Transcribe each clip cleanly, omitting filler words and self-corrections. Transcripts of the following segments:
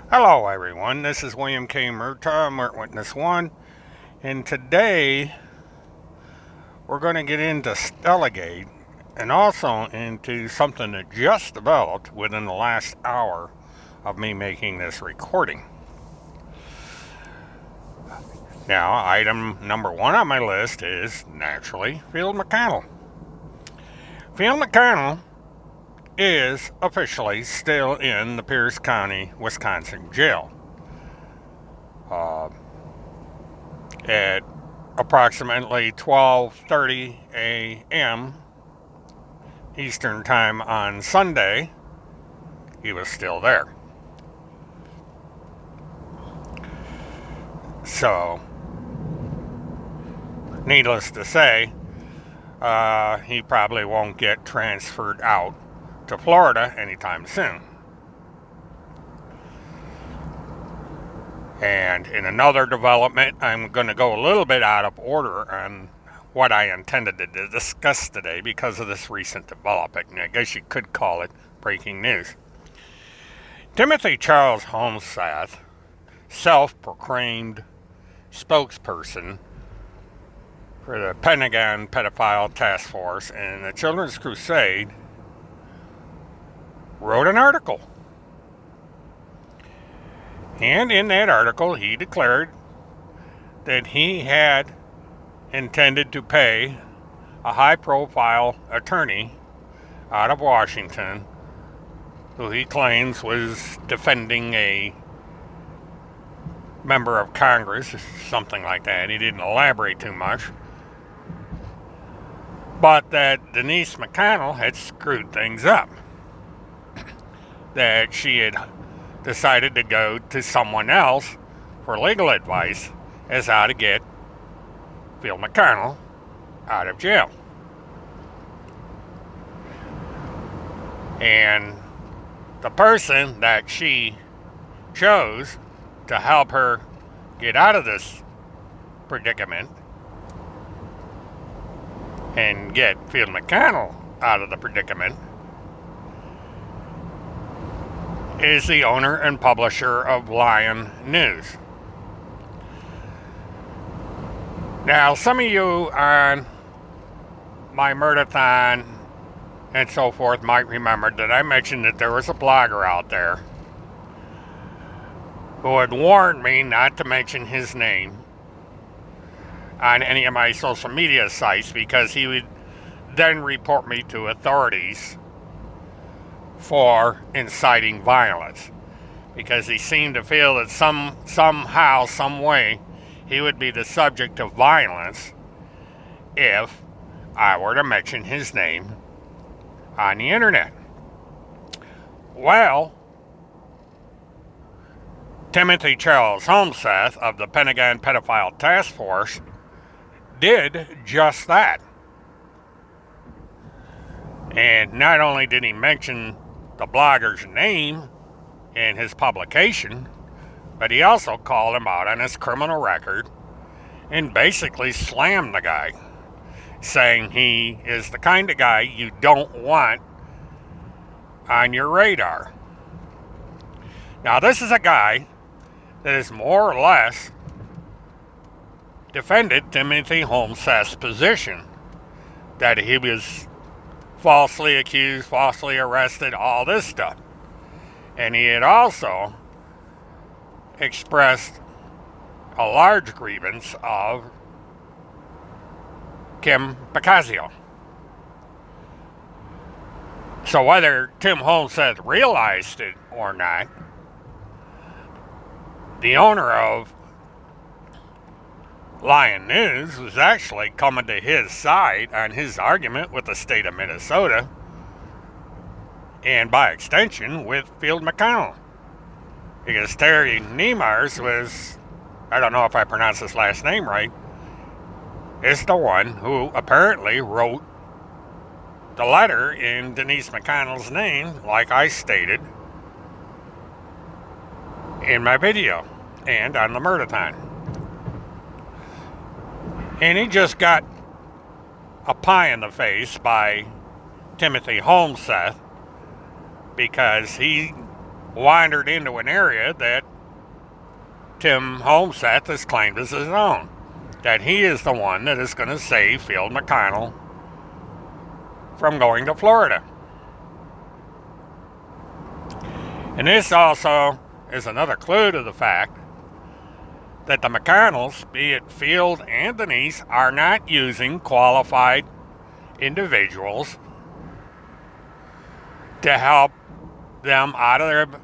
Hello everyone, this is William K. Murtaugh, Mert Witness 1, and today we're going to get into Stellagate and also into something that just developed within the last hour of me making this recording. Now, item number one on my list is, naturally, Field McConnell. Field McConnell is officially still in the Pierce County, Wisconsin jail. At approximately 12:30 a.m. Eastern Time on Sunday, he was still there. So, needless to say, he probably won't get transferred out to Florida anytime soon. And in another development, I'm going to go a little bit out of order on what I intended to discuss today because of this recent development. I guess you could call it breaking news. Timothy Charles Holmsath, self-proclaimed spokesperson for the Pentagon Pedophile Task Force and the Children's Crusade, wrote an article. And in that article, he declared that he had intended to pay a high-profile attorney out of Washington who he claims was defending a member of Congress, something like that. He didn't elaborate too much. But that Denise McConnell had screwed things up. That she had decided to go to someone else for legal advice as how to get Field McConnell out of jail. And the person that she chose to help her get out of this predicament and get Field McConnell out of the predicament is the owner and publisher of Lion News. Now, some of you on my Murdathon and so forth might remember that I mentioned that there was a blogger out there who had warned me not to mention his name on any of my social media sites because he would then report me to authorities for inciting violence, because he seemed to feel that somehow, some way, he would be the subject of violence if I were to mention his name on the internet. Well, Timothy Charles Holmsath of the Pentagon Pedophile Task Force did just that. And not only did he mention the blogger's name in his publication, but he also called him out on his criminal record and basically slammed the guy, saying he is the kind of guy you don't want on your radar. Now, this is a guy that has more or less defended Timothy Holmsath's position that he was falsely accused, falsely arrested, all this stuff. And he had also expressed a large grievance of Kim Bacasio. So whether Tim Holmsath realized it or not, the owner of Lion News was actually coming to his side on his argument with the state of Minnesota, and by extension with Field McConnell. Because Terry Niemars was, I don't know if I pronounced his last name right, is the one who apparently wrote the letter in Denise McConnell's name, like I stated in my video and on the Murdathon. And he just got a pie in the face by Timothy Holmsath because he wandered into an area that Tim Homseth has claimed as his own. That he is the one that is going to save Field McConnell from going to Florida. And this also is another clue to the fact that the McConnells, be it Field and Denise, are not using qualified individuals to help them out of their,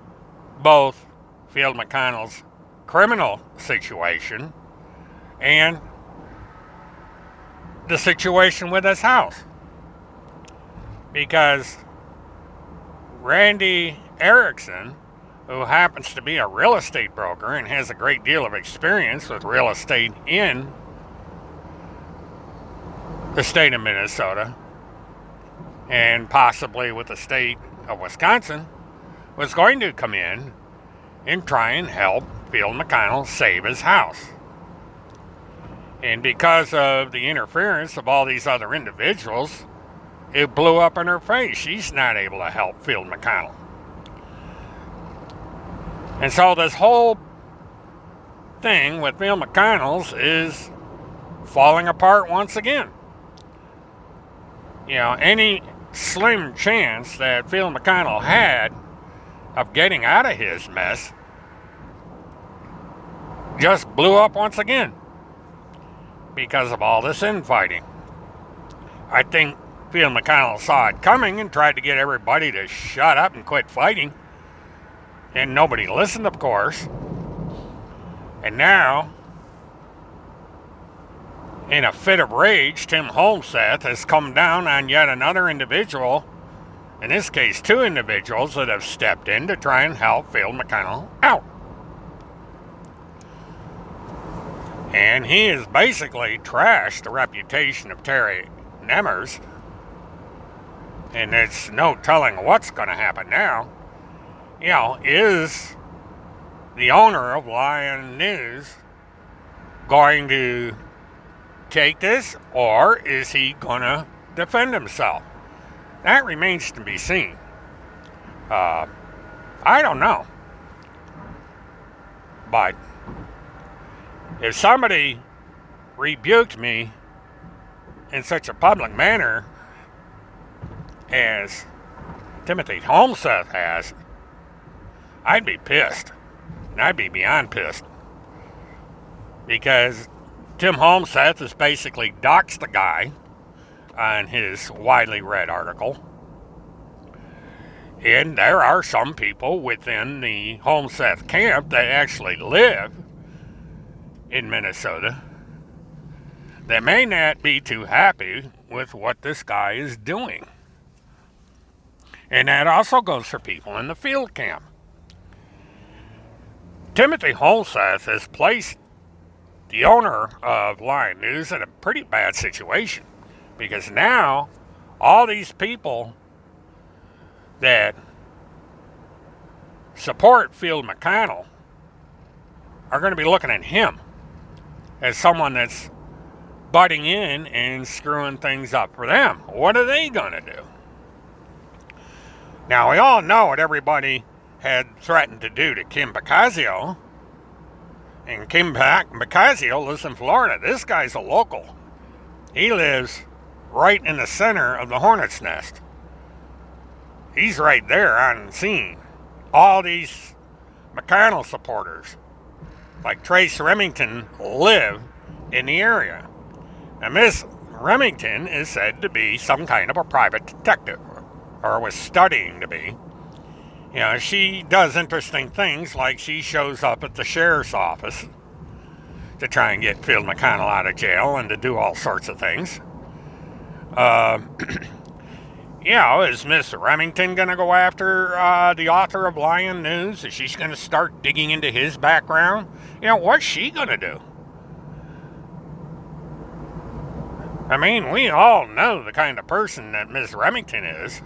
both Field McConnell's criminal situation and the situation with his house. Because Randy Erickson, who happens to be a real estate broker and has a great deal of experience with real estate in the state of Minnesota and possibly with the state of Wisconsin, was going to come in and try and help Field McConnell save his house. And because of the interference of all these other individuals, it blew up in her face. She's not able to help Field McConnell. And so this whole thing with Field McConnell's is falling apart once again. You know, any slim chance that Field McConnell had of getting out of his mess just blew up once again because of all this infighting. I think Field McConnell saw it coming and tried to get everybody to shut up and quit fighting. And nobody listened, of course. And now, in a fit of rage, Tim Homseth has come down on yet another individual, in this case 2 individuals that have stepped in to try and help Field McConnell out. And he has basically trashed the reputation of Terry Nemmers. And it's no telling what's going to happen now. You know, is the owner of Lion News going to take this, or is he going to defend himself? That remains to be seen. I don't know. But if somebody rebuked me in such a public manner as Timothy Homseth has, I'd be pissed. And I'd be beyond pissed. Because Tim Homseth has basically doxed the guy on his widely read article. And there are some people within the Homseth camp that actually live in Minnesota that may not be too happy with what this guy is doing. And that also goes for people in the Field camp. Timothy Homseth has placed the owner of Lion News in a pretty bad situation, because now all these people that support Field McConnell are going to be looking at him as someone that's butting in and screwing things up for them. What are they going to do? Now, we all know what everybody had threatened to do to Kim Bacasio. And Kim Bacasio lives in Florida. This guy's a local. He lives right in the center of the Hornet's Nest. He's right there on scene. All these McConnell supporters, like Trace Remington, live in the area. Now, Miss Remington is said to be some kind of a private detective, or was studying to be. You know, she does interesting things, like she shows up at the sheriff's office to try and get Field McConnell out of jail and to do all sorts of things. You know, is Miss Remington going to go after the author of Lion News? Is she going to start digging into his background? You know, what's she going to do? I mean, we all know the kind of person that Miss Remington is.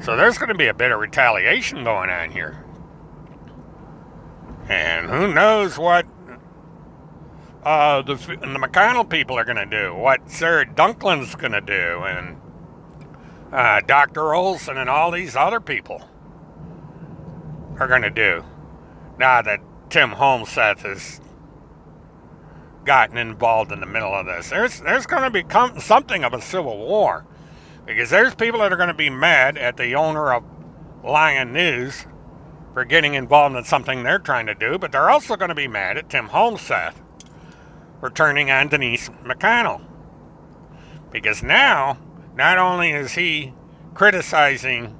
So there's going to be a bit of retaliation going on here. And who knows what the McConnell people are going to do, what Sarah Dunklin's going to do, and Dr. Olson and all these other people. are going to do now that Tim Holmseth has gotten involved in the middle of this. There's going to become something of a civil war, because there's people that are going to be mad at the owner of Lion News for getting involved in something they're trying to do, but they're also going to be mad at Tim Holmseth for turning on Denise McConnell. Because now, not only is he criticizing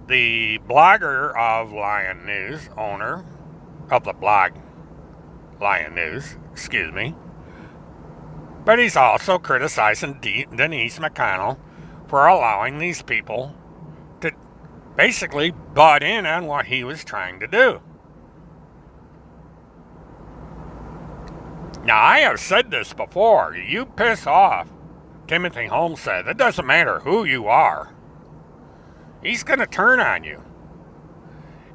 the blogger of Lion News, owner of the blog Lion News, but he's also criticizing Denise McConnell for allowing these people to basically butt in on what he was trying to do. Now, I have said this before. You piss off Timothy Holmseth, it doesn't matter who you are, he's going to turn on you.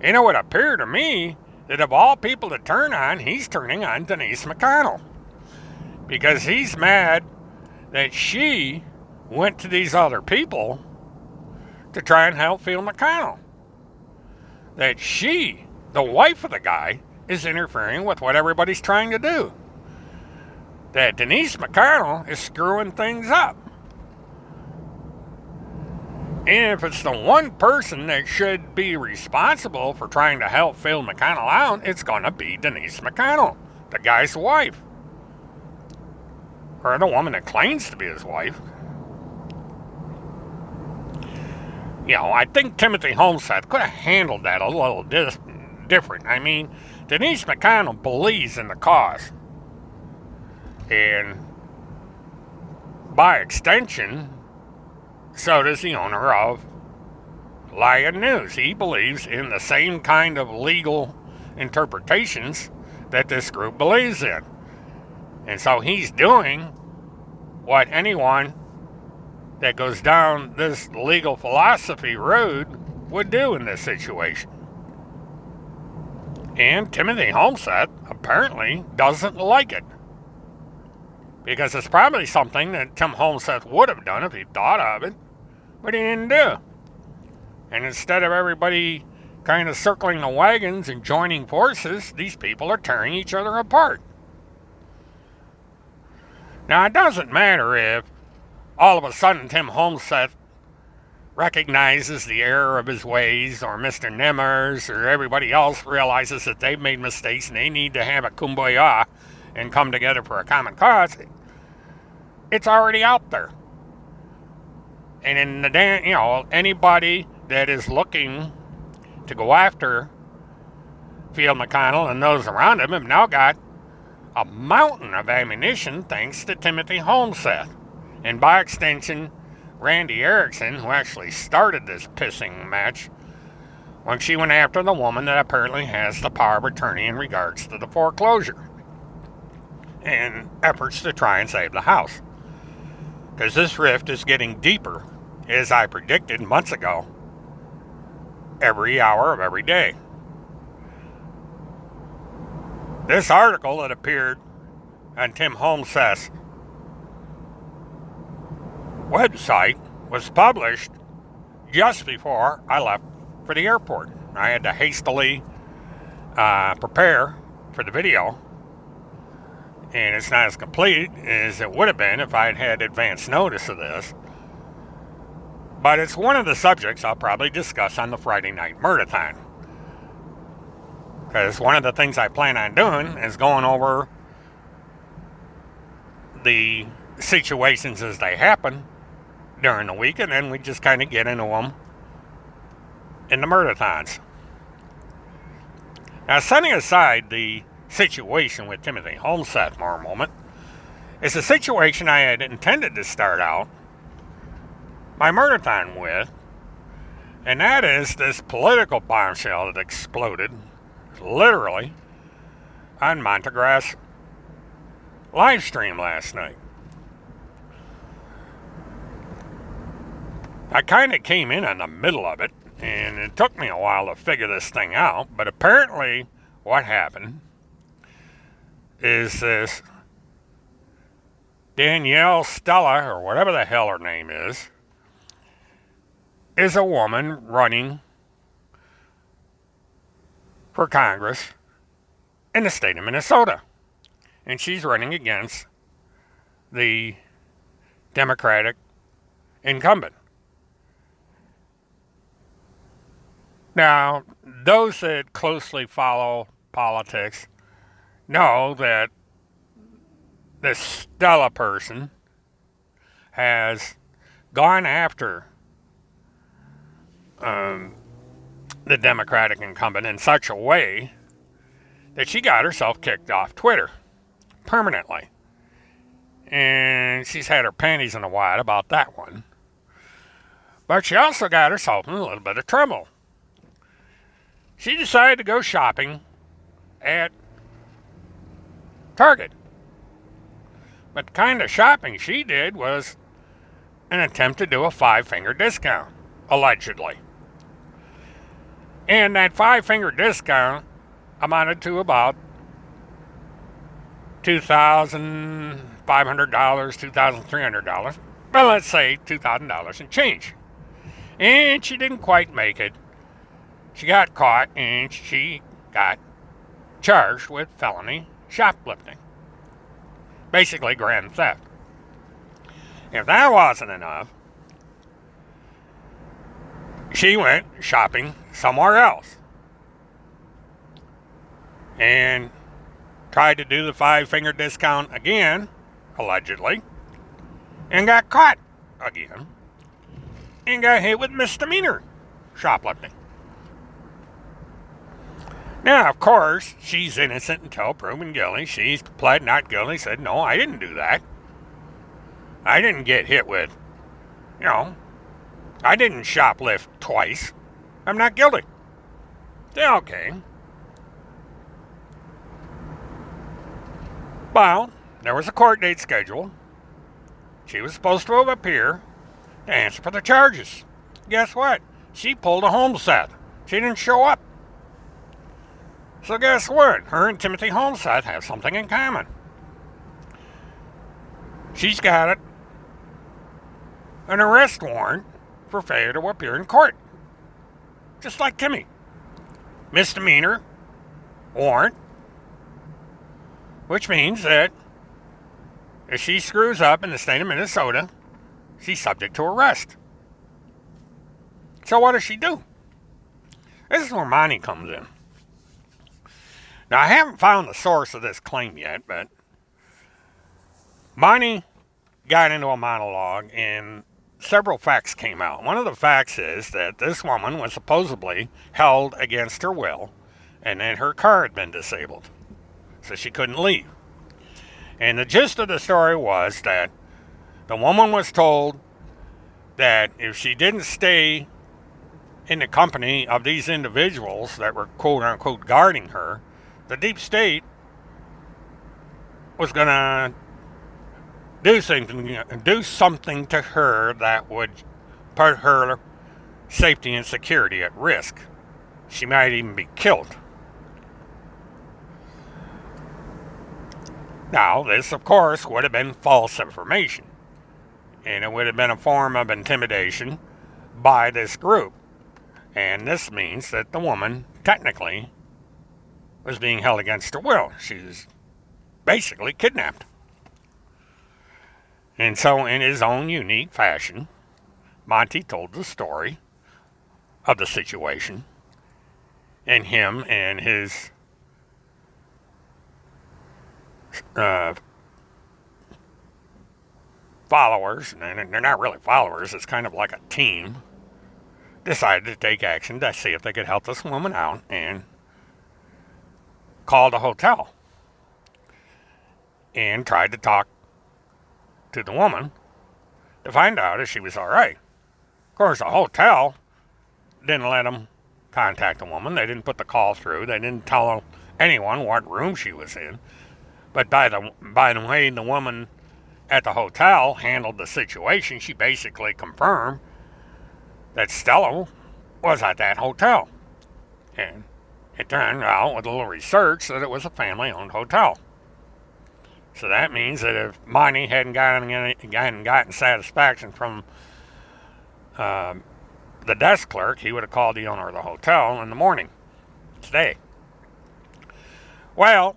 And it would appear to me that of all people to turn on, he's turning on Denise McConnell. Because he's mad that she went to these other people to try and help Phil McConnell. That she, the wife of the guy, is interfering with what everybody's trying to do. That Denise McConnell is screwing things up. And if it's the one person that should be responsible for trying to help Phil McConnell out, it's going to be Denise McConnell, the guy's wife. Or the woman that claims to be his wife. You know, I think Timothy Holmseth could have handled that a little different. I mean, Denise McConnell believes in the cause. And by extension, so does the owner of Lion News. He believes in the same kind of legal interpretations that this group believes in. And so he's doing what anyone that goes down this legal philosophy road would do in this situation. And Timothy Holmseth apparently doesn't like it. Because it's probably something that Tim Holmseth would have done if he thought of it, but he didn't do. And instead of everybody kind of circling the wagons and joining forces, these people are tearing each other apart. Now, it doesn't matter if all of a sudden Tim Holmseth recognizes the error of his ways, or Mr. Nimmers or everybody else realizes that they've made mistakes and they need to have a kumbaya and come together for a common cause. It's already out there. And in the anybody that is looking to go after Phil McConnell and those around him have now got a mountain of ammunition thanks to Timothy Holmseth. And by extension, Randy Erickson, who actually started this pissing match when she went after the woman that apparently has the power of attorney in regards to the foreclosure and efforts to try and save the house. Because this rift is getting deeper, as I predicted months ago, every hour of every day. This article that appeared on Tim Holmseth's website was published just before I left for the airport. I had to hastily prepare for the video, and it's not as complete as it would have been if I had had advance notice of this. But it's one of the subjects I'll probably discuss on the Friday Night Murdathon. Because one of the things I plan on doing is going over the situations as they happen during the week, and then we just kind of get into them in the Murdathons. Now, setting aside the situation with Timothy Holmseth for a moment, is a situation I had intended to start out my Murdathon with, and that is this political bombshell that exploded literally on Montagrass live stream last night. I kind of came in on the middle of it, and it took me a while to figure this thing out, but apparently what happened is this Danielle Stella, or whatever the hell her name is a woman running for Congress in the state of Minnesota. And she's running against the Democratic incumbent. Now, those that closely follow politics know that this Stella person has gone after the Democratic incumbent in such a way that she got herself kicked off Twitter permanently. And she's had her panties in a wad about that one. But she also got herself in a little bit of trouble. She decided to go shopping at Target. But the kind of shopping she did was an attempt to do a 5-finger discount, allegedly. And that 5-finger discount amounted to about $2,500, $2,300. Well, let's say $2,000 and change. And she didn't quite make it. She got caught and she got charged with felony shoplifting. Basically grand theft. If that wasn't enough, she went shopping somewhere else and tried to do the 5-finger discount again, allegedly, and got caught again and got hit with misdemeanor shoplifting. Now, of course, she's innocent until proven guilty. She's pled not guilty, said, no, I didn't do that. I didn't get hit with, I didn't shoplift twice. I'm not guilty. Yeah, okay. Well, there was a court date scheduled. She was supposed to appear to answer for the charges. Guess what? She pulled a Holmseth. She didn't show up. So guess what? Her and Timothy Holmseth have something in common. She's got an arrest warrant for failure to appear in court. Just like Timmy. Misdemeanor warrant. Which means that if she screws up in the state of Minnesota, she's subject to arrest. So what does she do? This is where Monty comes in. Now, I haven't found the source of this claim yet, but Monty got into a monologue and several facts came out. One of the facts is that this woman was supposedly held against her will and that her car had been disabled, so she couldn't leave. And the gist of the story was that the woman was told that if she didn't stay in the company of these individuals that were quote-unquote guarding her, the deep state was going to do something to her that would put her safety and security at risk. She might even be killed. Now, this, of course, would have been false information, and it would have been a form of intimidation by this group. And this means that the woman, technically, was being held against her will. She was basically kidnapped. And so, in his own unique fashion, Monty told the story of the situation, and him and his followers, and they're not really followers, it's kind of like a team, decided to take action to see if they could help this woman out and called a hotel and tried to talk to the woman to find out if she was all right. Of course, the hotel didn't let them contact the woman. They didn't put the call through. They didn't tell anyone what room she was in. But by the way the woman at the hotel handled the situation, she basically confirmed that Stella was at that hotel. And it turned out, with a little research, that it was a family-owned hotel. So that means that if Monty hadn't gotten satisfaction from the desk clerk, he would have called the owner of the hotel in the morning today Well,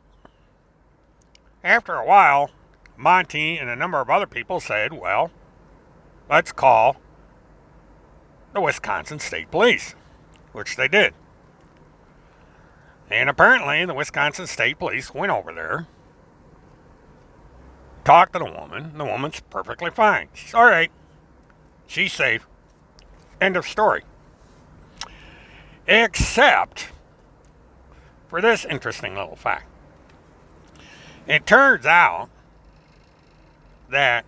after a while, Monty and a number of other people said, well, let's call the Wisconsin State Police, which they did. And apparently, the Wisconsin State Police went over there, talked to the woman. The woman's perfectly fine. She's all right. She's safe. End of story. Except for this interesting little fact. It turns out that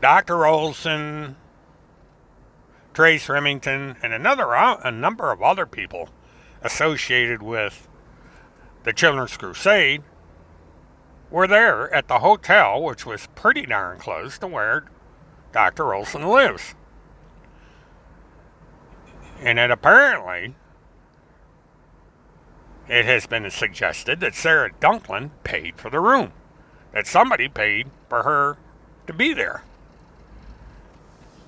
Dr. Olson, Trace Remington, and a number of other people associated with the Children's Crusade were there at the hotel, which was pretty darn close to where Dr. Olson lives. And that apparently it has been suggested that Sarah Dunklin paid for the room, that somebody paid for her to be there.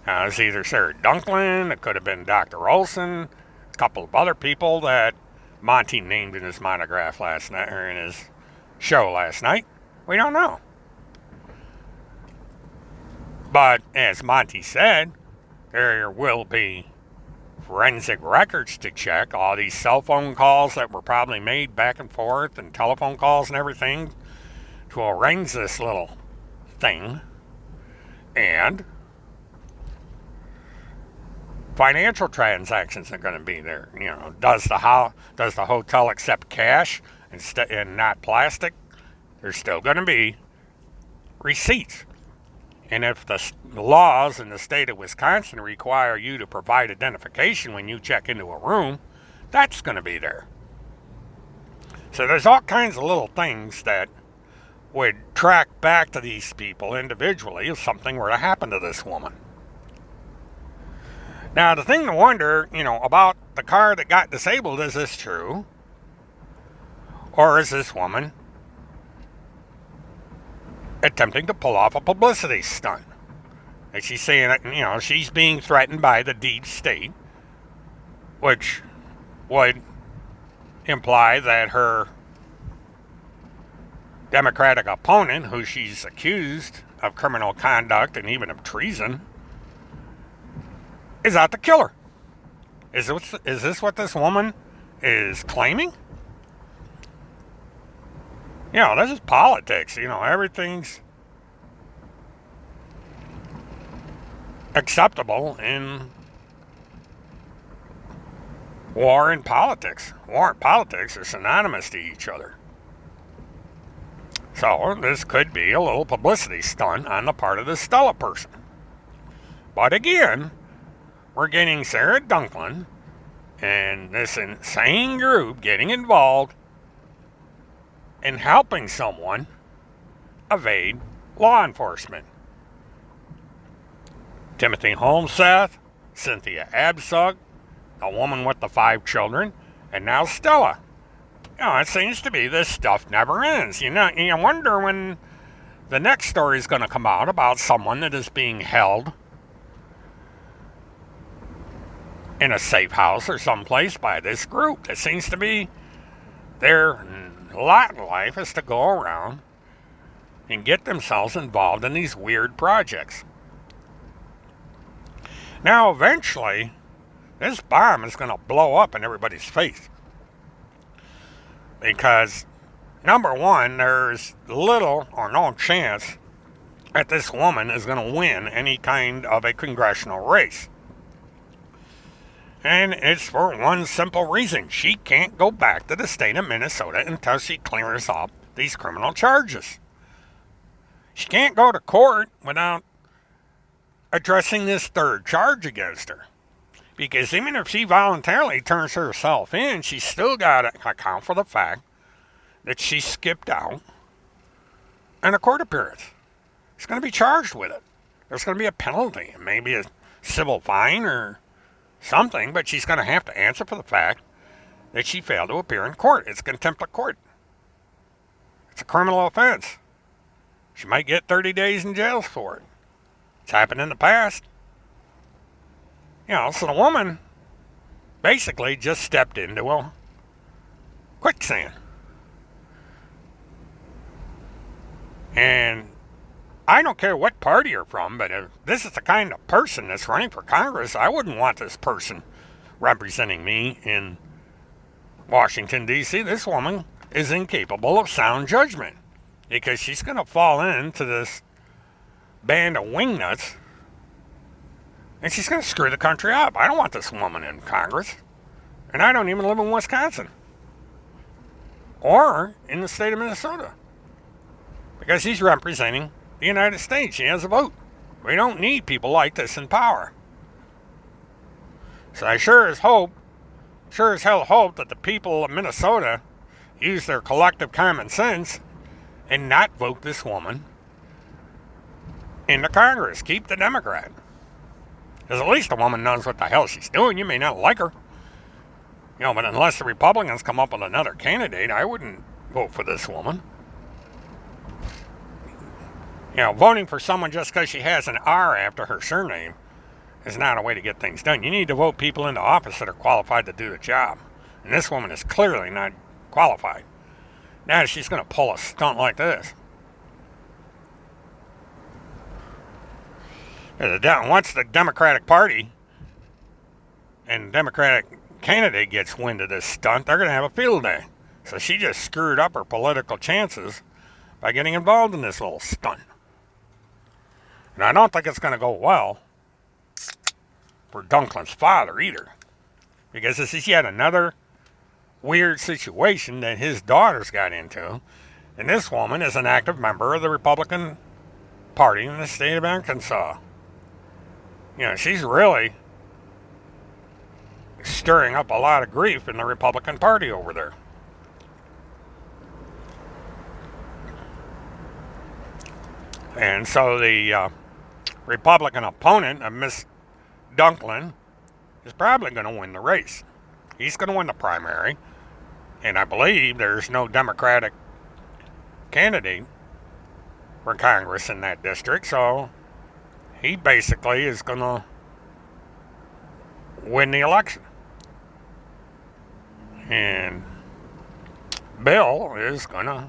Now, it's either Sarah Dunklin, it could have been Dr. Olson, a couple of other people that Monty named in his monograph last night, or in his show last night. We don't know. But as Monty said, there will be forensic records to check. All these cell phone calls that were probably made back and forth, and telephone calls and everything to arrange this little thing. And financial transactions are going to be there. You know, does the hotel accept cash and not plastic? There's still going to be receipts. And if the laws in the state of Wisconsin require you to provide identification when you check into a room, that's going to be there. So there's all kinds of little things that would track back to these people individually if something were to happen to this woman. Now, the thing to wonder, about the car that got disabled, is this true? Or is this woman attempting to pull off a publicity stunt? And she's saying that, she's being threatened by the deep state, which would imply that her Democratic opponent, who she's accused of criminal conduct and even of treason, is out to kill her. Is this what this woman is claiming? This is politics. Everything's acceptable in war and politics. War and politics are synonymous to each other. So this could be a little publicity stunt on the part of the Stella person. But again, we're getting Sarah Dunklin and this insane group getting involved in helping someone evade law enforcement. Timothy Holmseth, Cynthia Absug, the woman with the 5 children, and now Stella. It seems to be this stuff never ends. You wonder when the next story is going to come out about someone that is being held in a safe house or someplace by this group. That seems to be their lot in life, is to go around and get themselves involved in these weird projects. Now, eventually, this bomb is going to blow up in everybody's face. Because, number one, there's little or no chance that this woman is going to win any kind of a congressional race. And it's for one simple reason. She can't go back to the state of Minnesota until she clears up these criminal charges. She can't go to court without addressing this third charge against her. Because even if she voluntarily turns herself in, she's still got to account for the fact that she skipped out on a court appearance. She's going to be charged with it. There's going to be a penalty, maybe a civil fine or something, but she's going to have to answer for the fact that she failed to appear in court. It's contempt of court. It's a criminal offense. She might get 30 days in jail for it. It's happened in the past. So the woman basically just stepped into a quicksand. And I don't care what party you're from, but if this is the kind of person that's running for Congress, I wouldn't want this person representing me in Washington, D.C. This woman is incapable of sound judgment because she's going to fall into this band of wingnuts and she's going to screw the country up. I don't want this woman in Congress. And I don't even live in Wisconsin or in the state of Minnesota because she's representing the United States. She has a vote. We don't need people like this in power. So I sure as hell hope that the people of Minnesota use their collective common sense and not vote this woman into Congress. Keep the Democrat. Because at least the woman knows what the hell she's doing. You may not like her. But unless the Republicans come up with another candidate, I wouldn't vote for this woman. Voting for someone just because she has an R after her surname is not a way to get things done. You need to vote people into office that are qualified to do the job. And this woman is clearly not qualified. Now she's going to pull a stunt like this. Once the Democratic Party and Democratic candidate gets wind of this stunt, they're going to have a field day. So she just screwed up her political chances by getting involved in this little stunt. And I don't think it's going to go well for Dunklin's father either. Because this is yet another weird situation that his daughters got into. And this woman is an active member of the Republican Party in the state of Arkansas. She's really stirring up a lot of grief in the Republican Party over there. And so the Republican opponent of Miss Dunklin is probably going to win the race. He's going to win the primary. And I believe there's no Democratic candidate for Congress in that district. So he basically is going to win the election. And Bill is going to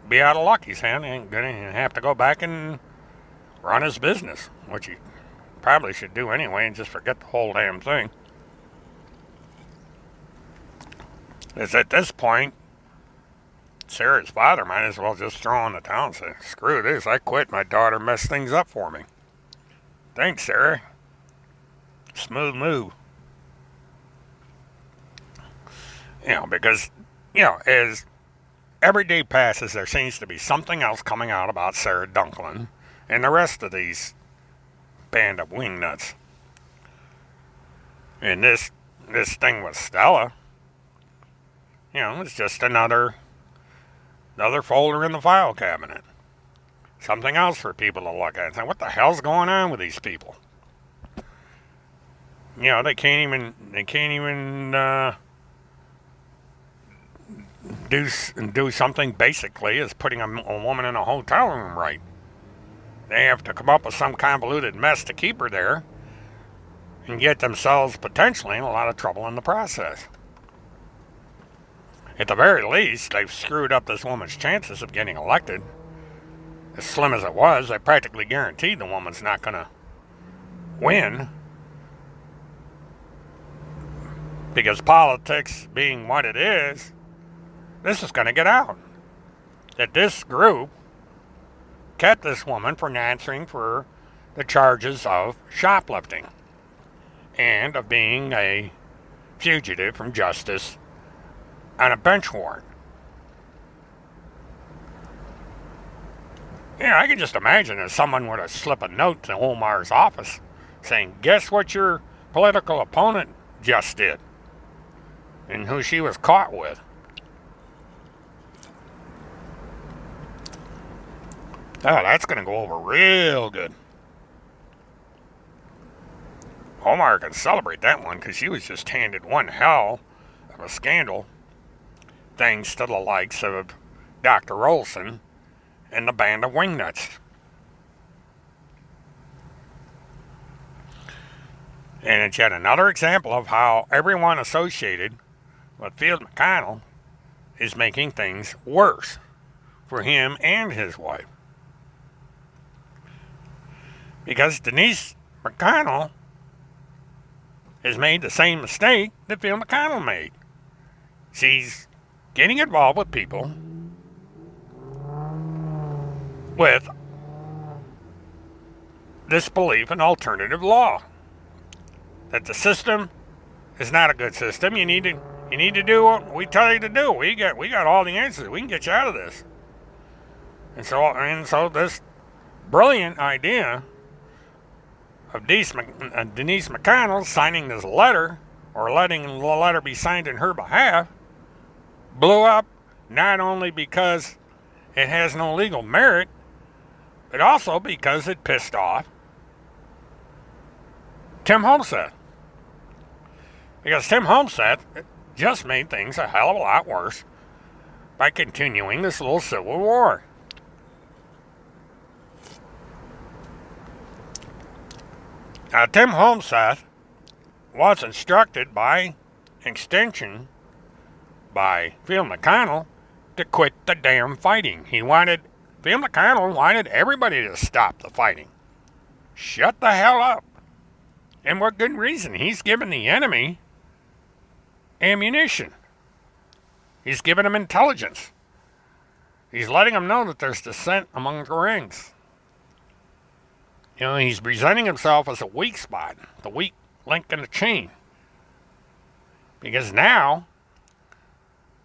be out of luck. He's going to have to go back and run his business, which he probably should do anyway and just forget the whole damn thing. It's at this point, Sarah's father might as well just throw in the towel and say, screw this, I quit. My daughter messed things up for me. Thanks, Sarah. Smooth move. Because, as every day passes, there seems to be something else coming out about Sarah Dunklin and the rest of these band of wingnuts. And this thing with Stella, it's just another folder in the file cabinet. Something else for people to look at and say, what the hell's going on with these people? They can't even do something basically as putting a woman in a hotel room right. They have to come up with some convoluted mess to keep her there and get themselves potentially in a lot of trouble in the process. At the very least, they've screwed up this woman's chances of getting elected. As slim as it was, they practically guaranteed the woman's not going to win. Because politics being what it is, this is going to get out. That this group kept this woman from answering for the charges of shoplifting and of being a fugitive from justice on a bench warrant. I can just imagine if someone were to slip a note to Omar's office saying, guess what your political opponent just did? And who she was caught with. Oh, that's going to go over real good. Omar can celebrate that one because she was just handed one hell of a scandal thanks to the likes of Dr. Olson and the band of wingnuts. And it's yet another example of how everyone associated with Field McConnell is making things worse for him and his wife. Because Denise McConnell has made the same mistake that Phil McConnell made. She's getting involved with people with this belief in alternative law. That the system is not a good system. You need to do what we tell you to do. We got all the answers. We can get you out of this. And so this brilliant idea of Denise McConnell signing this letter, or letting the letter be signed in her behalf, blew up not only because it has no legal merit, but also because it pissed off Tim Homestead. Because Tim Homestead just made things a hell of a lot worse by continuing this little civil war. Now, Tim Homestead was instructed by extension by Phil McConnell to quit the damn fighting. Phil McConnell wanted everybody to stop the fighting. Shut the hell up. And what good reason? He's giving the enemy ammunition. He's giving them intelligence. He's letting them know that there's dissent among the ranks. You know, he's presenting himself as a weak spot, the weak link in the chain. Because now,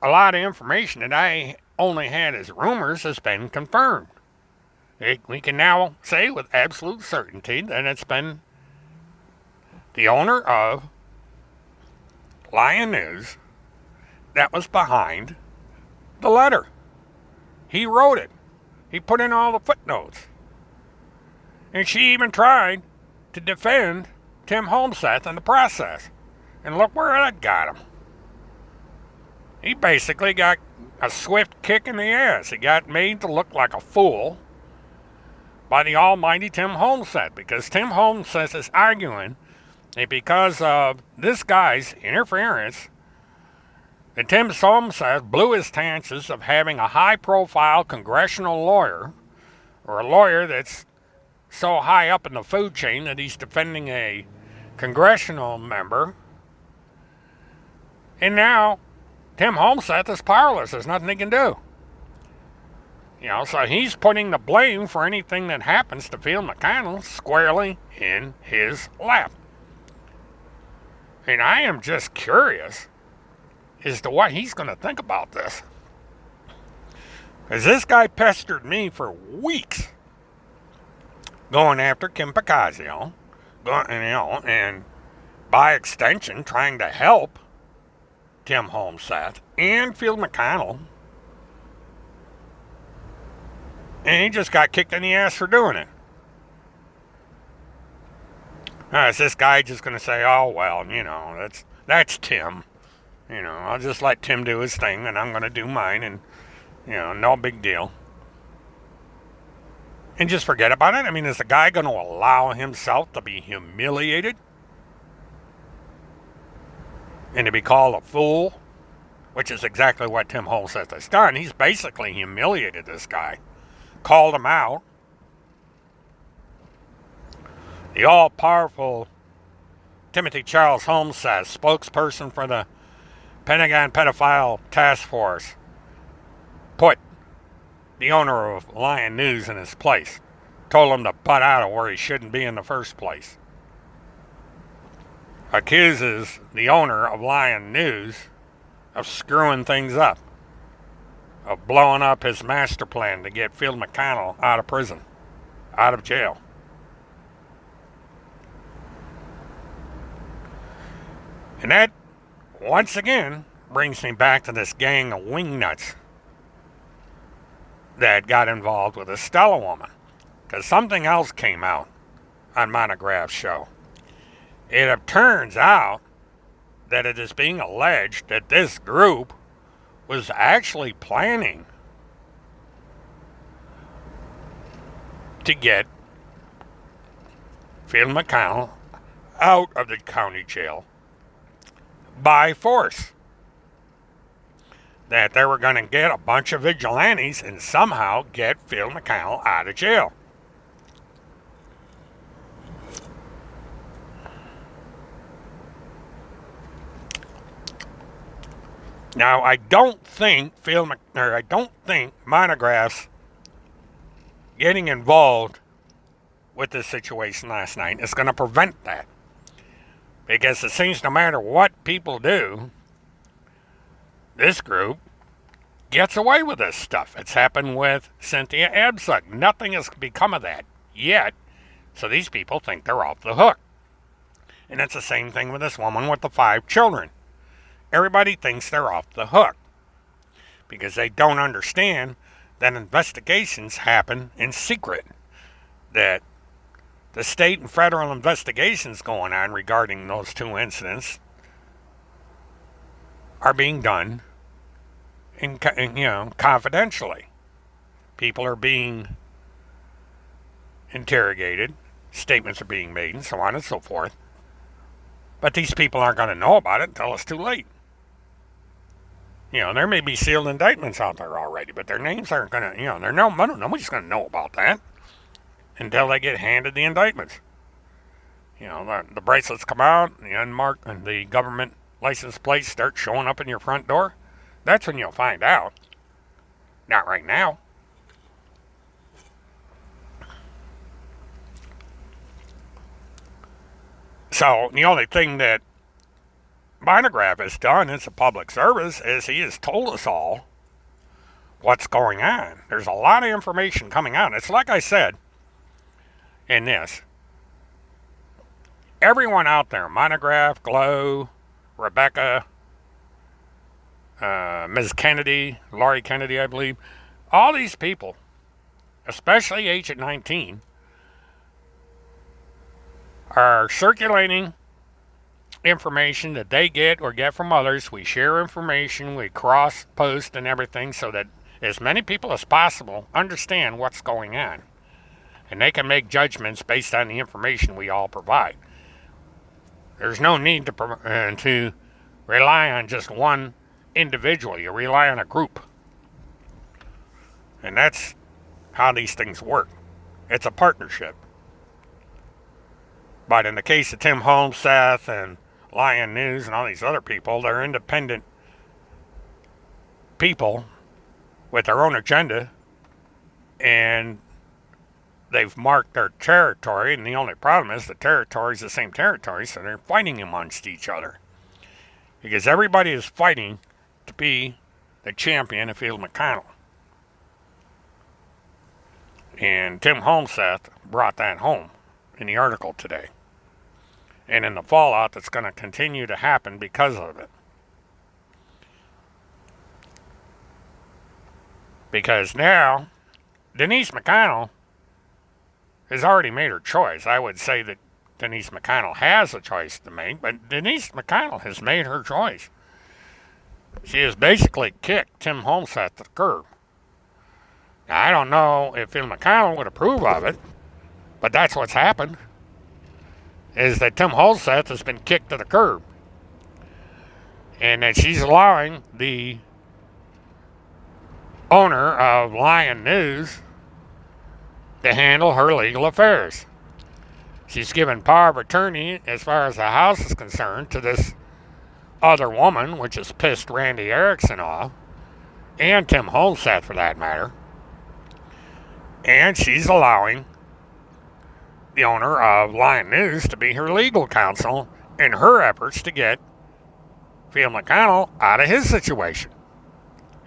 a lot of information that I only had as rumors has been confirmed. We can now say with absolute certainty that it's been the owner of Lion News that was behind the letter. He wrote it. He put in all the footnotes. And she even tried to defend Tim Homestead in the process. And look where that got him. He basically got a swift kick in the ass. He got made to look like a fool by the almighty Tim Homestead. Because Tim Homestead is arguing that because of this guy's interference, that Tim Homestead blew his chances of having a high-profile congressional lawyer, or a lawyer that's so high up in the food chain that he's defending a congressional member. And now Tim Homestead is powerless. There's nothing he can do. You know, so he's putting the blame for anything that happens to Phil McConnell squarely in his lap. And I am just curious as to what he's going to think about this. Because this guy pestered me for weeks going after Kim Picazio, and by extension trying to help Tim Homestead and Phil McConnell. And he just got kicked in the ass for doing it. Is this guy just going to say, oh, well, you know, that's Tim. You know, I'll just let Tim do his thing and I'm going to do mine, and, you know, no big deal. And just forget about it? I mean, is the guy going to allow himself to be humiliated? And to be called a fool? Which is exactly what Tim Homestead has done. He's basically humiliated this guy. Called him out. The all-powerful Timothy Charles Homestead, spokesperson for the Pentagon Pedophile Task Force, put the owner of Lion News in his place. Told him to butt out of where he shouldn't be in the first place. Accuses the owner of Lion News of screwing things up. Of blowing up his master plan to get Phil McConnell out of prison. Out of jail. And that, once again, brings me back to this gang of wingnuts that got involved with the Stella woman. Because something else came out on Monograph's show. It turns out that it is being alleged that this group was actually planning to get Phil McConnell out of the county jail by force. that they were going to get a bunch of vigilantes and somehow get Phil McConnell out of jail. Now, I don't think Monographs getting involved with this situation last night is going to prevent that. Because it seems no matter what people do, this group gets away with this stuff. It's happened with Cynthia Abzug. Nothing has become of that yet, so these people think they're off the hook. And it's the same thing with this woman with the 5 children. Everybody thinks they're off the hook because they don't understand that investigations happen in secret, that the state and federal investigations going on regarding those 2 incidents are being done confidentially. People are being interrogated, statements are being made, and so on and so forth. But these people aren't going to know about it until it's too late. There may be sealed indictments out there already, but their names aren't going to, nobody's going to know about that until they get handed the indictments. The bracelets come out, the unmarked, and the government license plates start showing up in your front door. That's when you'll find out. Not right now. So the only thing that Monograph has done as a public service is he has told us all what's going on. There's a lot of information coming out. It's like I said in this. Everyone out there, Monograph, Glow, Rebecca, Ms. Kennedy, Laurie Kennedy, I believe, all these people, especially Agent 19, are circulating information that they get or get from others. We share information, we cross post and everything so that as many people as possible understand what's going on. And they can make judgments based on the information we all provide. There's no need to rely on just one individual. You rely on a group. And that's how these things work. It's a partnership. But in the case of Tim Holmseth and Lion News and all these other people, they're independent people with their own agenda, and they've marked their territory, and the only problem is the territory is the same territory, so they're fighting amongst each other. Because everybody is fighting to be the champion of Phil McConnell. And Tim Holmseth brought that home in the article today. And in the fallout that's going to continue to happen because of it. Because now, Denise McConnell has already made her choice. I would say that Denise McConnell has a choice to make, but Denise McConnell has made her choice. She has basically kicked Tim Holmseth to the curb. Now, I don't know if Phil McConnell would approve of it, but that's what's happened, is that Tim Holmseth has been kicked to the curb. And that she's allowing the owner of Lion News to handle her legal affairs. She's given power of attorney, as far as the house is concerned, to this other woman, which has pissed Randy Erickson off, and Tim Holmseth for that matter. And she's allowing the owner of Lion News to be her legal counsel in her efforts to get Phil McConnell out of his situation.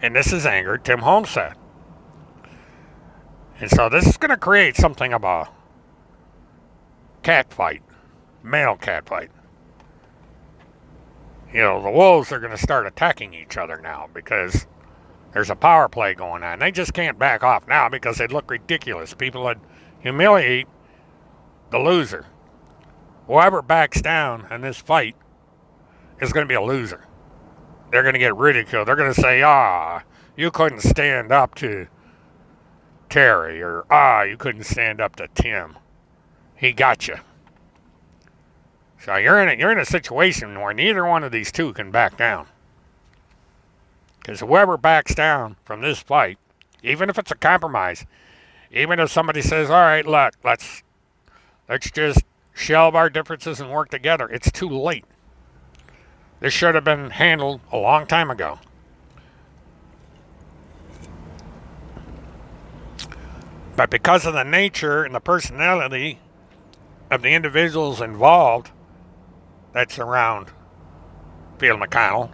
And this has angered Tim Holmseth. And so this is going to create something of a cat fight, male cat fight. The wolves are going to start attacking each other now because there's a power play going on. They just can't back off now because they'd look ridiculous. People would humiliate the loser. Whoever backs down in this fight is going to be a loser. They're going to get ridiculed. They're going to say, you couldn't stand up to Terry, or you couldn't stand up to Tim. He got you. So you're in a situation where neither one of these two can back down. Because whoever backs down from this fight, even if it's a compromise, even if somebody says, all right, look, let's just shelve our differences and work together, it's too late. This should have been handled a long time ago. But because of the nature and the personality of the individuals involved that surround Phil McConnell,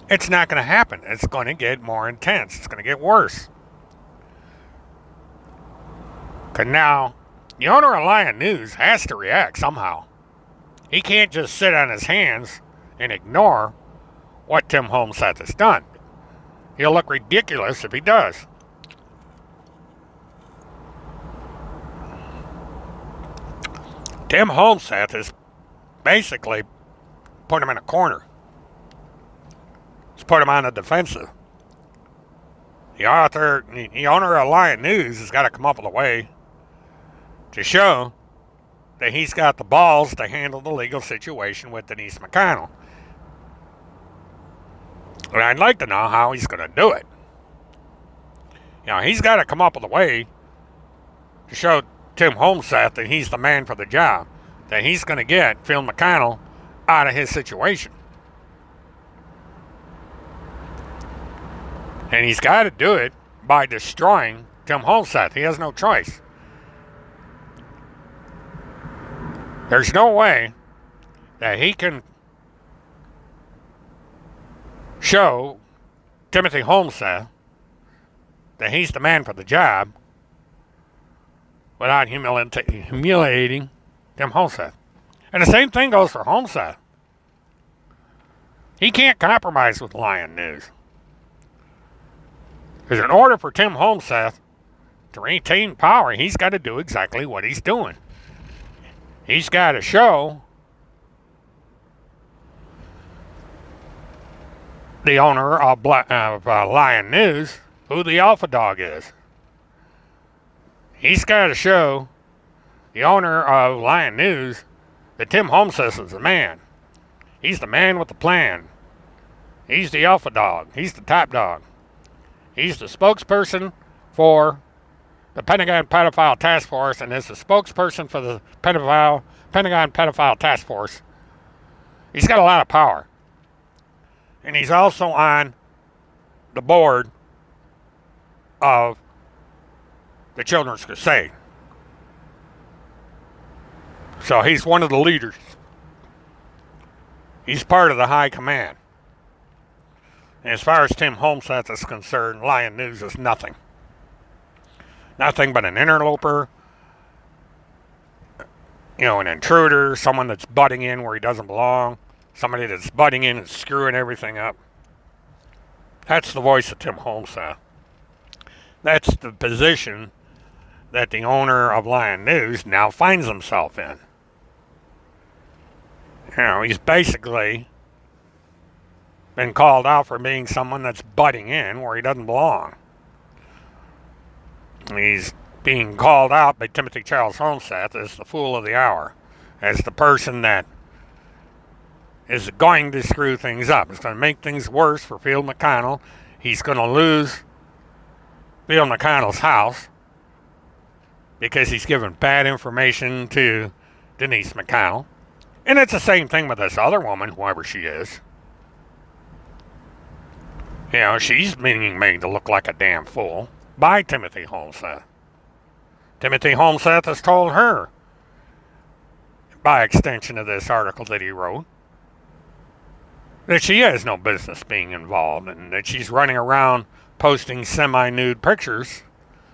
it's not going to happen. It's going to get more intense. It's going to get worse. Because now, the owner of Lion News has to react somehow. He can't just sit on his hands and ignore what Tim Homseth has done. He'll look ridiculous if he does. Tim Homseth is basically put him in a corner. He's put him on the defensive. The owner of Lion News has got to come up with a way to show that he's got the balls to handle the legal situation with Denise McConnell. And I'd like to know how he's going to do it. He's got to come up with a way to show Tim Homseth that he's the man for the job, that he's going to get Phil McConnell out of his situation. And he's got to do it by destroying Tim Homseth. He has no choice. There's no way that he can show Timothy Homseth that he's the man for the job without humiliating Tim Homseth. And the same thing goes for Homseth. He can't compromise with Lion News. Because in order for Tim Homseth to retain power, he's got to do exactly what he's doing. He's got to show the owner of Lion News who the alpha dog is. He's got to show the owner of Lion News that Tim Homseth is the man. He's the man with the plan. He's the alpha dog. He's the top dog. He's the spokesperson for the Pentagon Pedophile Task Force, and is the spokesperson for the Pentagon Pedophile Task Force. He's got a lot of power. And he's also on the board of the Children's Crusade. So he's one of the leaders. He's part of the high command. And as far as Tim Homseth is concerned, Lion News is nothing. Nothing but an interloper, an intruder, someone that's butting in where he doesn't belong, somebody that's butting in and screwing everything up. That's the voice of Tim Homseth. That's the position that the owner of Lion News now finds himself in. He's basically been called out for being someone that's butting in where he doesn't belong. He's being called out by Timothy Charles Homseth as the fool of the hour, as the person that is going to screw things up. It's going to make things worse for Phil McConnell. He's going to lose Phil McConnell's house because he's given bad information to Denise McConnell. And it's the same thing with this other woman, whoever she is. She's being made to look like a damn fool by Timothy Homseth. Timothy Homseth has told her, by extension of this article that he wrote, that she has no business being involved, and that she's running around posting semi-nude pictures,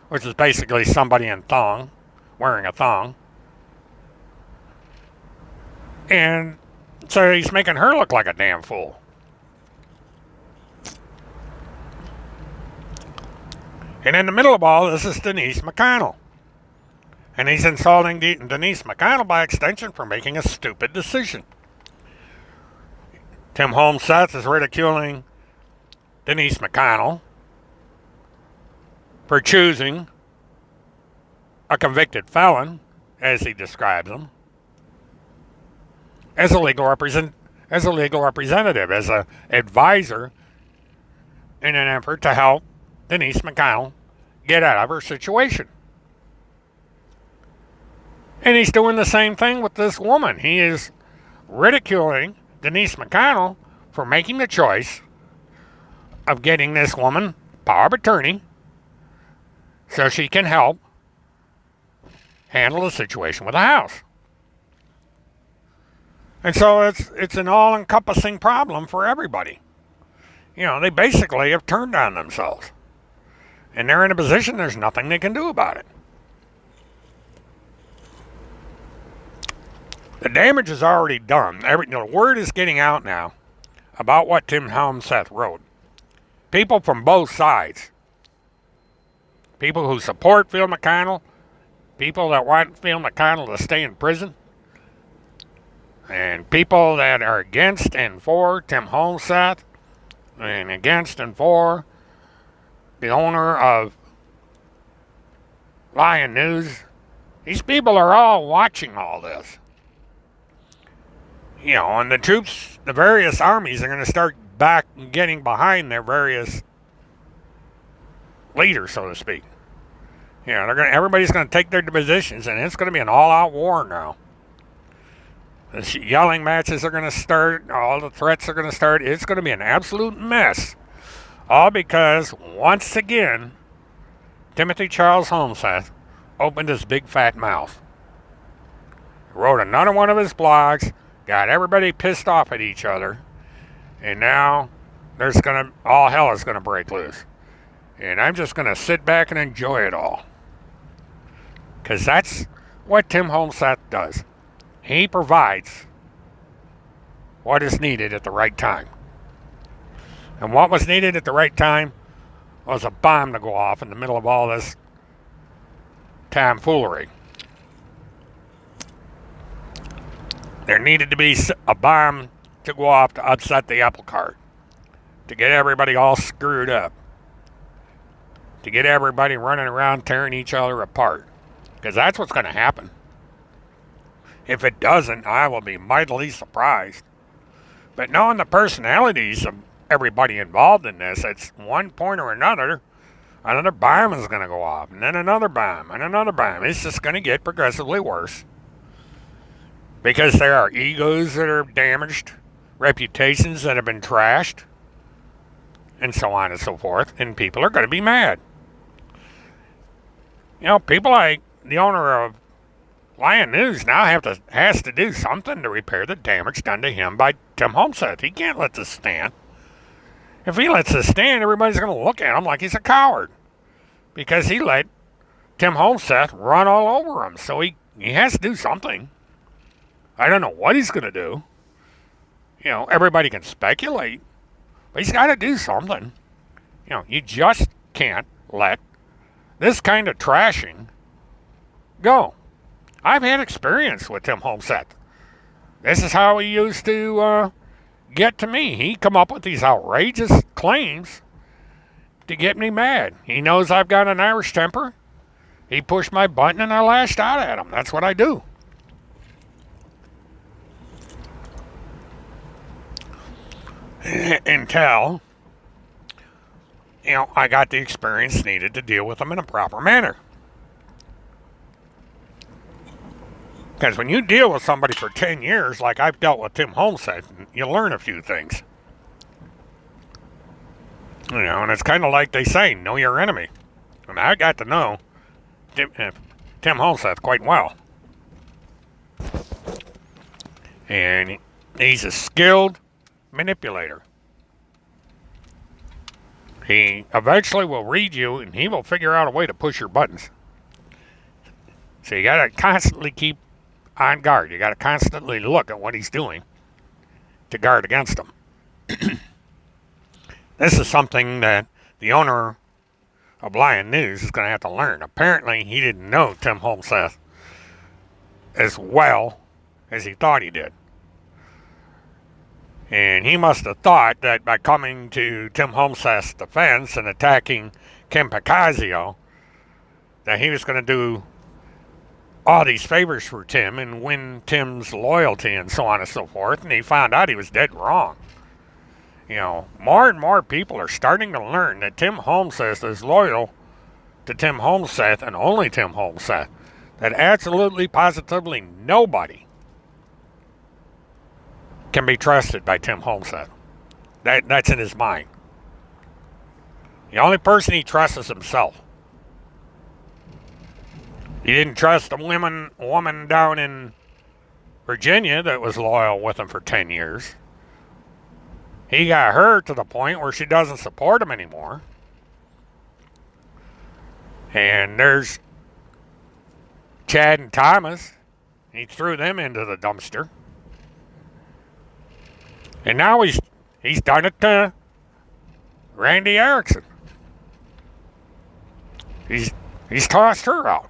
which is basically somebody in thong, wearing a thong. And so he's making her look like a damn fool. And in the middle of all this is Denise McConnell. And he's insulting Denise McConnell by extension for making a stupid decision. Tim Homseth is ridiculing Denise McConnell for choosing a convicted felon, as he describes him, as a legal representative, as an advisor in an effort to help Denise McConnell get out of her situation. And he's doing the same thing with this woman. He is ridiculing Denise McConnell for making the choice of getting this woman power of attorney so she can help handle the situation with the house. And so it's an all-encompassing problem for everybody. You know, they basically have turned on themselves. And they're in a position there's nothing they can do about it. The damage is already done. The word is getting out now about what Tim Homseth wrote. People from both sides. People who support Phil McConnell. People that want Phil McConnell to stay in prison. And people that are against and for Tim Homseth. And against and for the owner of Lion News. These people are all watching all this. You know, and the troops, the various armies are going to start back getting behind their various leaders, so to speak. You know, everybody's going to take their positions, and it's going to be an all-out war now. The yelling matches are going to start. All the threats are going to start. It's going to be an absolute mess. All because, once again, Timothy Charles Homseth opened his big fat mouth. Wrote another one of his blogs. Got everybody pissed off at each other. And now all hell is going to break loose. And I'm just going to sit back and enjoy it all. Because that's what Tim Homseth does. He provides what is needed at the right time. And what was needed at the right time was a bomb to go off in the middle of all this tomfoolery. There needed to be a bomb to go off to upset the apple cart. To get everybody all screwed up. To get everybody running around tearing each other apart. Because that's what's going to happen. If it doesn't, I will be mightily surprised. But knowing the personalities of everybody involved in this, at one point or another bomb is going to go off. And then another bomb. And another bomb. It's just going to get progressively worse. Because there are egos that are damaged, reputations that have been trashed, and so on and so forth, and people are going to be mad. You know, people like the owner of Lion News now has to do something to repair the damage done to him by Tim Homseth. He can't let this stand. If he lets this stand, everybody's going to look at him like he's a coward. Because he let Tim Homseth run all over him. So he has to do something. I don't know what he's going to do. You know, everybody can speculate. But he's got to do something. You know, you just can't let this kind of trashing go. I've had experience with Tim Homseth. This is how he used to get to me. He'd come up with these outrageous claims to get me mad. He knows I've got an Irish temper. He pushed my button and I lashed out at him. That's what I do. Until, you know, I got the experience needed to deal with them in a proper manner. Because when you deal with somebody for 10 years, like I've dealt with Tim Homseth, you learn a few things. You know, and it's kind of like they say, know your enemy. And I got to know Tim Homseth quite well. And he's a skilled manipulator. He eventually will read you and he will figure out a way to push your buttons. So you got to constantly keep on guard. You got to constantly look at what he's doing to guard against him. This is something that the owner of Lion News is going to have to learn. Apparently, he didn't know Tim Homseth as well as he thought he did. And he must have thought that by coming to Tim Homseth's defense and attacking Kim Picazio, that he was going to do all these favors for Tim and win Tim's loyalty and so on and so forth. And he found out he was dead wrong. More and more people are starting to learn that Tim Holmseth is loyal to Tim Holmseth and only Tim Holmseth. That absolutely, positively nobody can be trusted by Tim Holmseth. That's in his mind. The only person he trusts is himself. He didn't trust a woman down in Virginia that was loyal with him for 10 years. He got her to the point where she doesn't support him anymore. And there's Chad and Thomas. He threw them into the dumpster. And now he's done it to Randy Erickson. He's tossed her out.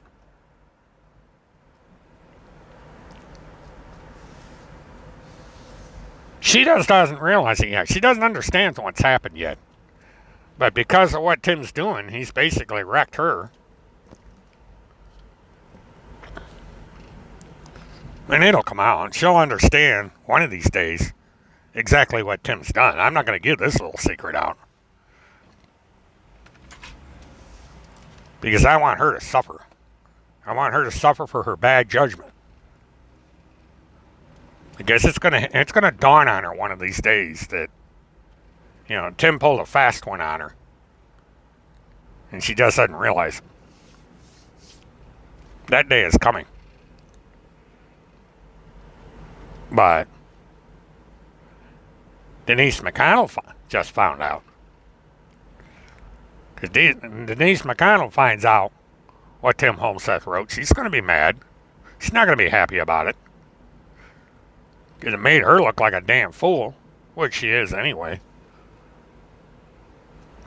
She just doesn't realize it yet. She doesn't understand what's happened yet. But because of what Tim's doing, he's basically wrecked her. And it'll come out. She'll understand one of these days exactly what Tim's done. I'm not going to give this little secret out. Because I want her to suffer. I want her to suffer for her bad judgment. I guess it's gonna dawn on her one of these days that, Tim pulled a fast one on her. And she just doesn't realize it. That day is coming. But Denise McConnell just found out. Because Denise McConnell finds out what Tim Holmseth wrote. She's going to be mad. She's not going to be happy about it. Because it made her look like a damn fool, which she is anyway,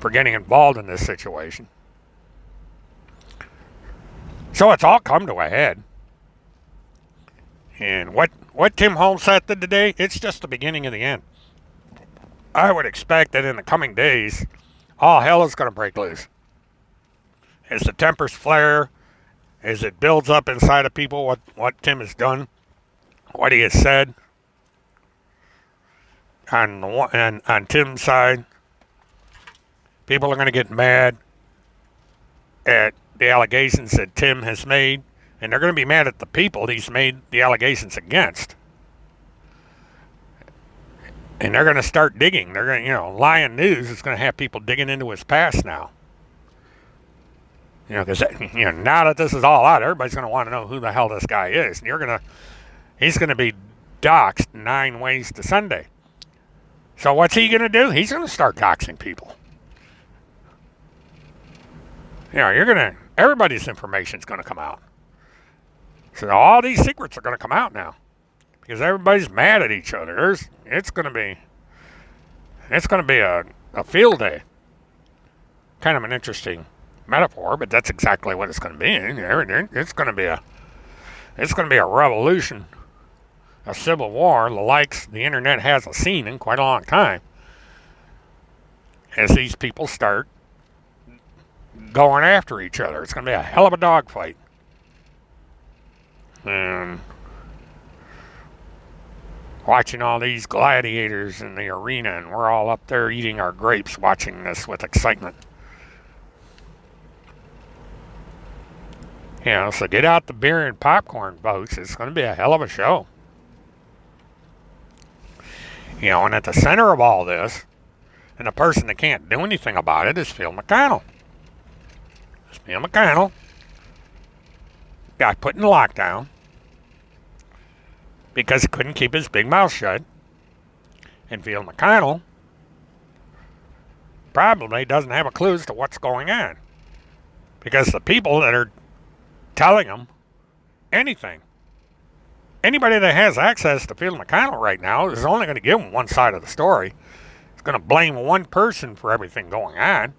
for getting involved in this situation. So it's all come to a head. And what Tim Holmseth did today, it's just the beginning of the end. I would expect that in the coming days, all hell is going to break loose. As the tempers flare, as it builds up inside of people what Tim has done, what he has said, on Tim's side, people are going to get mad at the allegations that Tim has made, and they're going to be mad at the people he's made the allegations against. And they're going to start digging. They're going to, Lion News is going to have people digging into his past now. Because now that this is all out, everybody's going to want to know who the hell this guy is. And he's going to be doxxed 9 ways to Sunday. So what's he going to do? He's going to start doxing people. Everybody's information's going to come out. So all these secrets are going to come out now. Because everybody's mad at each other. It's going to be a field day. Kind of an interesting metaphor, but that's exactly what it's going to be. It's going to be a revolution, a civil war, the likes the internet hasn't seen in quite a long time. As these people start going after each other, it's going to be a hell of a dogfight. And watching all these gladiators in the arena, and we're all up there eating our grapes watching this with excitement. So get out the beer and popcorn, folks. It's going to be a hell of a show. And at the center of all this, and the person that can't do anything about it, is Phil McConnell. Phil McConnell got put in lockdown because he couldn't keep his big mouth shut. And Phil McConnell probably doesn't have a clue as to what's going on. Because the people that are telling him anything, anybody that has access to Phil McConnell right now is only going to give him one side of the story. It's going to blame one person for everything going on.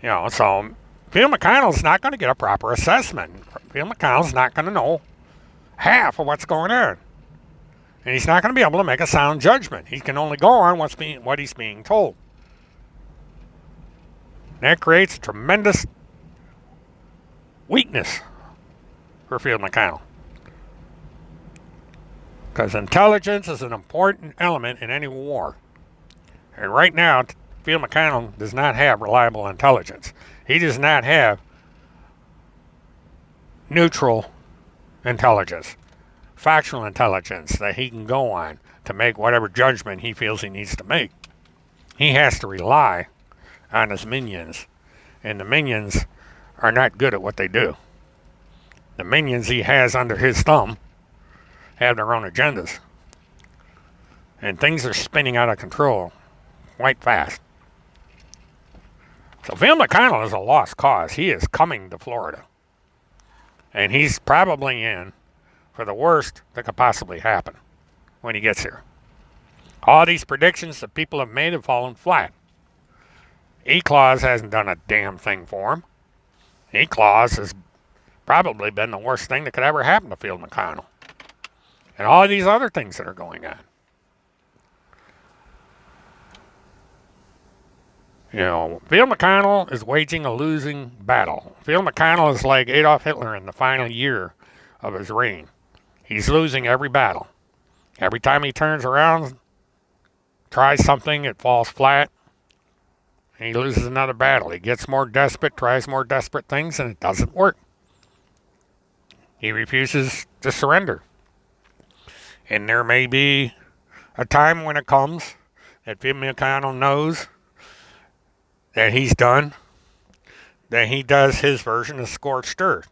So Phil McConnell's not going to get a proper assessment. Phil McConnell's not going to know half of what's going on. And he's not going to be able to make a sound judgment. He can only go on what he's being told. That creates a tremendous weakness for Phil McConnell. Because intelligence is an important element in any war. And right now, Phil McConnell does not have reliable intelligence. He does not have neutral intelligence, factual intelligence that he can go on to make whatever judgment he feels he needs to make. He has to rely on his minions, and the minions are not good at what they do. The minions he has under his thumb have their own agendas, and things are spinning out of control quite fast. So Phil McConnell is a lost cause. He is coming to Florida, and he's probably in for the worst that could possibly happen when he gets here. All these predictions that people have made have fallen flat. E-Claus hasn't done a damn thing for him. E-Claus has probably been the worst thing that could ever happen to Phil McConnell. And all these other things that are going on. You know, Phil McConnell is waging a losing battle. Phil McConnell is like Adolf Hitler in the final year of his reign. He's losing every battle. Every time he turns around, tries something, it falls flat, and he loses another battle. He gets more desperate, tries more desperate things, and it doesn't work. He refuses to surrender. And there may be a time when it comes that Phil McConnell knows that he's done, that he does his version of scorched earth,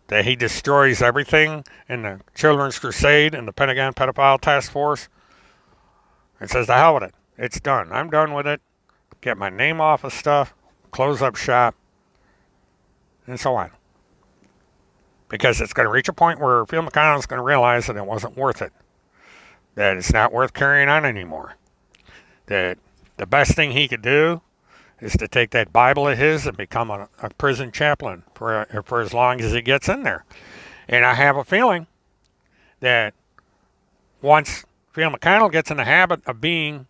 that he destroys everything in the Children's Crusade and the Pentagon Pedophile Task Force and says, to hell with it. It's done. I'm done with it. Get my name off of stuff, close up shop, and so on. Because it's going to reach a point where Phil McConnell is going to realize that it wasn't worth it. That it's not worth carrying on anymore. That the best thing he could do is to take that Bible of his and become a prison chaplain for as long as he gets in there. And I have a feeling that once Phil McConnell gets in the habit of being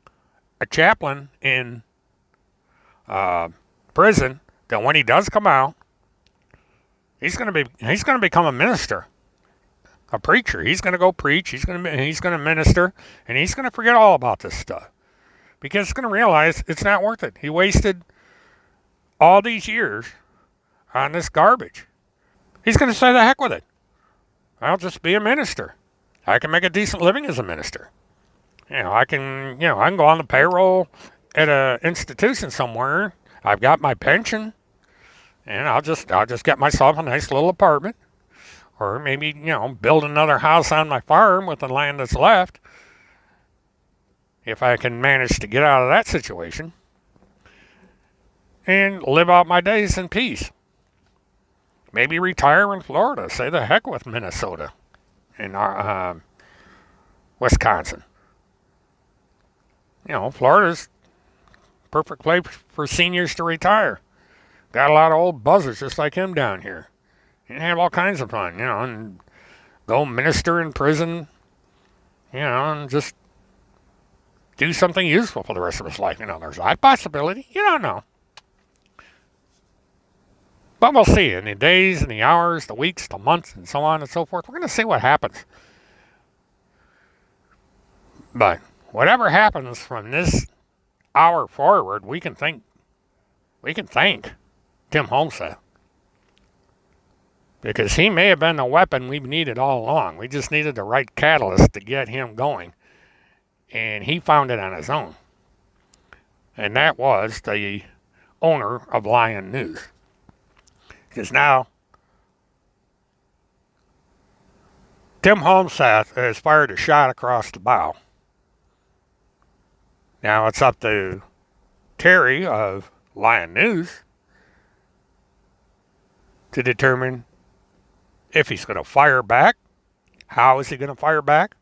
a chaplain in prison, that when he does come out, he's going to become a minister, a preacher. He's going to go preach. He's going to minister, and he's going to forget all about this stuff because he's going to realize it's not worth it. He wasted all these years on this garbage. He's going to say the heck with it. I'll just be a minister. I can make a decent living as a minister. I can go on the payroll at an institution somewhere. I've got my pension. And I'll just get myself a nice little apartment, or maybe build another house on my farm with the land that's left, if I can manage to get out of that situation, and live out my days in peace. Maybe retire in Florida. Say the heck with Minnesota and Wisconsin. Florida's perfect place for seniors to retire. Got a lot of old buzzers just like him down here. And have all kinds of fun, and go minister in prison, and just do something useful for the rest of his life. There's that possibility. You don't know. But we'll see. In the days and the hours, the weeks, the months, and so on and so forth, we're going to see what happens. But whatever happens from this hour forward, we can thank Tim Homestead, because he may have been the weapon we've needed all along. We just needed the right catalyst to get him going, and he found it on his own. And that was the owner of Lion News. Because now Tim Homestead has fired a shot across the bow. Now it's up to Terry of Lion News to determine if he's going to fire back. How is he going to fire back?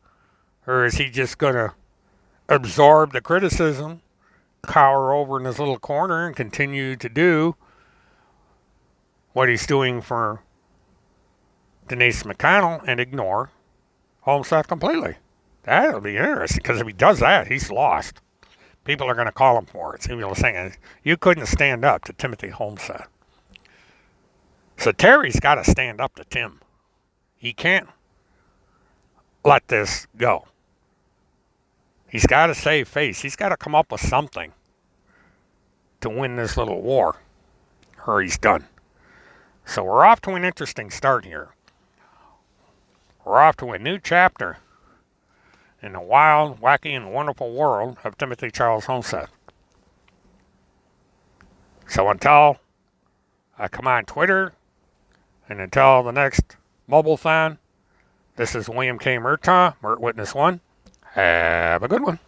Or is he just going to absorb the criticism, cower over in his little corner, and continue to do what he's doing for Denise McConnell and ignore Homestead completely? That'll be interesting, because if he does that, he's lost. People are going to call him for it. So people are saying, you couldn't stand up to Timothy Homestead. So Terry's got to stand up to Tim. He can't let this go. He's got to save face. He's got to come up with something to win this little war, or he's done. So we're off to an interesting start here. We're off to a new chapter in the wild, wacky, and wonderful world of Timothy Charles Homestead. So until I come on Twitter, and until the next Mobile-thon, this is William K. Murtaugh, Mert Witness 1. Have a good one.